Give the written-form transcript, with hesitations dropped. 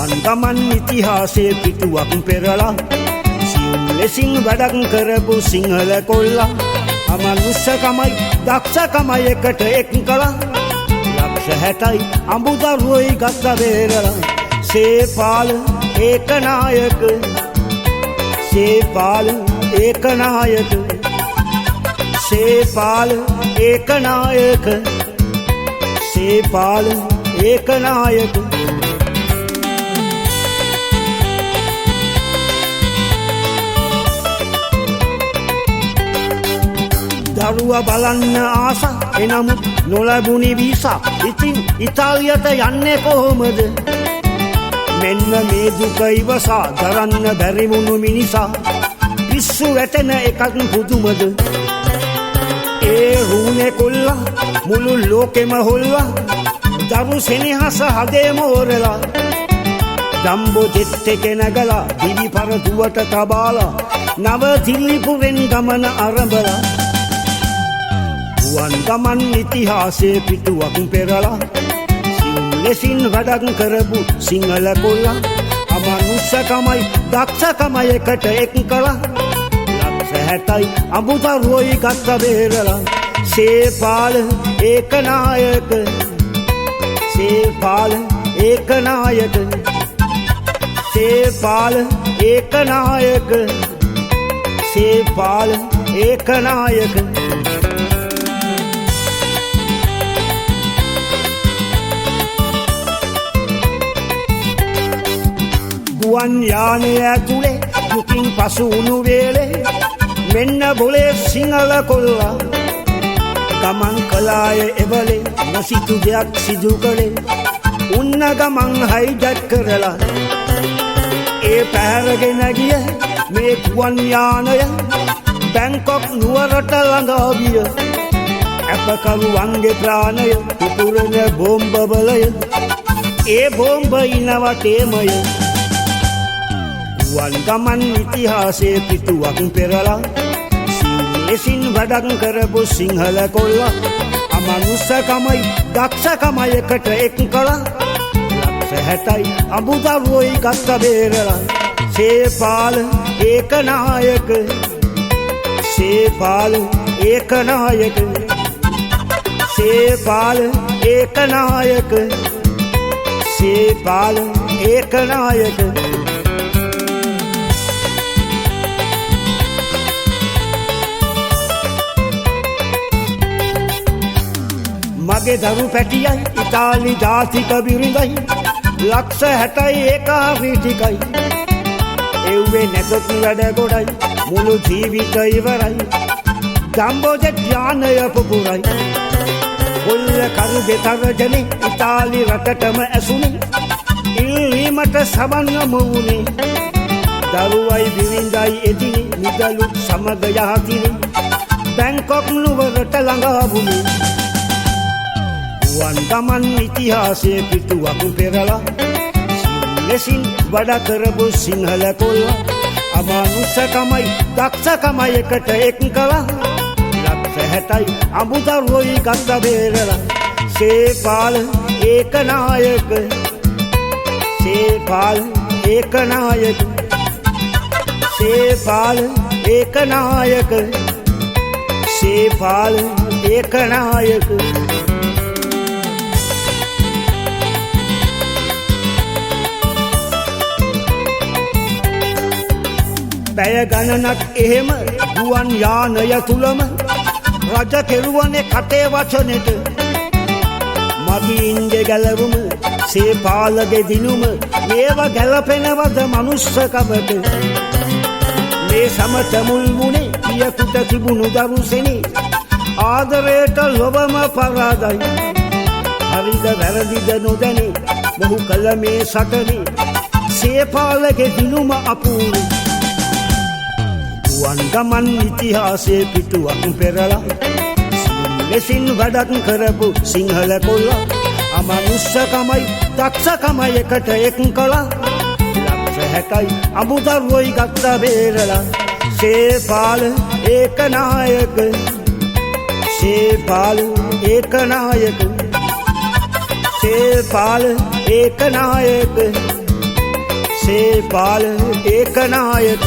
ගුවන් ගමන් ඉතිහාසයේ පිටුවක් පෙරලා සියුම් ලෙසින් වැඩක් කරපු සිංහල කොල්ලා අමනුෂ්‍යකමයි දක්ෂකමයි එකට එක් කළා ලක්ෂ 60යි අඹුදරුවෝයි ගත්ත බේරලා සේපාල ඒකනායක සේපාල ඒකනායක සේපාල ඒකනායක සේපාල ඒකනායක දරුවා බලන්න ආස එනමුත් නොලැබුණි වීසා ඉතින් ඉතාලියට යන්නේ කොහොමද මෙන්න මේ දුක ඉවසා දරන්න බැරි වුණු මිනිසා පිස්සු වැටෙන එකක් පුදුමද ඒ රුණේ කොල්ලා මුළු ලෝකෙම හොල්ලා දරු සෙනෙහස හදේ මෝරලා දම්බෝ ජෙට් එකේ නැගලා දිවි පරදුවට තබාලා නව දිල්ලිපුරෙන් ගමන ආරම්භලා ගුවන් ගමන් ඉතිහාසයේ පිටුවක් පෙරලා සියුම් ලෙසින් වැඩක් කරපු සිංහල කොල්ලා අමනුෂ්‍යකමයි දක්ෂකමයි එකට එක් කළා ලක්ෂ 60යි අඹුදරුවෝයි ගත්ත බේරලා සේපාල ඒකනායක සේපාල ඒකනායක සේපාල ඒකනායක සේපාල ඒකනායක ගුවන් යානය ඇතුලේ දුකින් පසු වුණු වේලේ මෙන්න බොලේ සිංහල කොල්ලා ගමන් කළාය එවලේ නොසිතු දෙයක් සිදු කළේ උන්න ගමන් හයිජැක් කරලා ඒ පැහැරගෙන ගිය මේ ගුවන් යානය බැංකොක් නුවරට ළඟ ආවිය අපකරුවන්ගේ ප්‍රාණය පුපුරන බෝම්බ බලය ඒ බෝම්බ ඉනවටේමය ගුවන් ගමන් ඉතිහාසයේ පිටුවක් පෙරලා සියුම් ලෙසින් වැඩක් කරපු සිංහල කොල්ලා අමනුෂ්‍යකමයි දක්ෂකමයි එකට එක් කළා ලක්ෂ 60යි අඹුදරුවෝයි ගත්ත බේරලා සේපාල ඒකනායක සේපාල ඒකනායක සේපාල ඒකනායක සේපාල ඒකනායක මගේ දරු පැටියයි ඉතාලි ජාතික බිරිඳයි ලක්ෂ 60යි ඒකාවිතිකයි එව්වේ නැතත් වැඩ ගොඩයි මුළු ජීවිත ඉවරයි ජම්බෝ ජෙට් යානය පුපුරයි කොල්ල කරු දෙතරජනේ ඉතාලි රටටම ඇසුනේ ඉල්ලීමට සබන් යමුනේ දරුවයි බිරිඳයි එදිනේ නිදලු සමග යහතිනේ බැංකොක් නුවරට ළඟ ආවුනේ ගුවන් ගමන් ඉතිහාසයේ පිටුවක් පෙරලා සියුම් ලෙසින් වැඩ කරපු සිංහල කොල්ලා අමනුෂ්‍යකමයි දක්ෂකමයි එකට එක් කළා ලක්ෂ 60යි අඹුදරුවෝයි ගත්ත බේරලා සේපාල ඒකනායක සේපාල ඒකනායක සේපාල ඒකනායක සේපාල ඒකනායක පැය ගණනක් එහෙම ගුවන් යානය තුලම රජ කෙරුවනේ කටේ වචනෙට මගින්ගේ ගැලවුම සේපාලගේ දිනුම මේව ගැලපෙනවද මනුස්සකමට මේ සමත මුල් මුනේ පියකුට තිබුණු දරුසෙනේ ආදරයට ලොවම පරාදයි හරිද වැරදිද නොදැනේ මොහු කළ මේ සටනේ සේපාලගේ දිනුම අපූරු ගුවන් ගමන් ඉතිහාසයේ පිටුවක් පෙරලා සියුම් ලෙසින් වැඩක් කරපු සිංහල කොල්ලා අමනුෂ්‍යකමයි දක්ෂකමයි එකට එක් කළා ලක්ෂ 60යි අඹුදරුවෝයි ගත්ත බේරලා සේපාල ඒකනායක සේපාල ඒකනායක සේපාල ඒකනායක පාලන ඒකනායක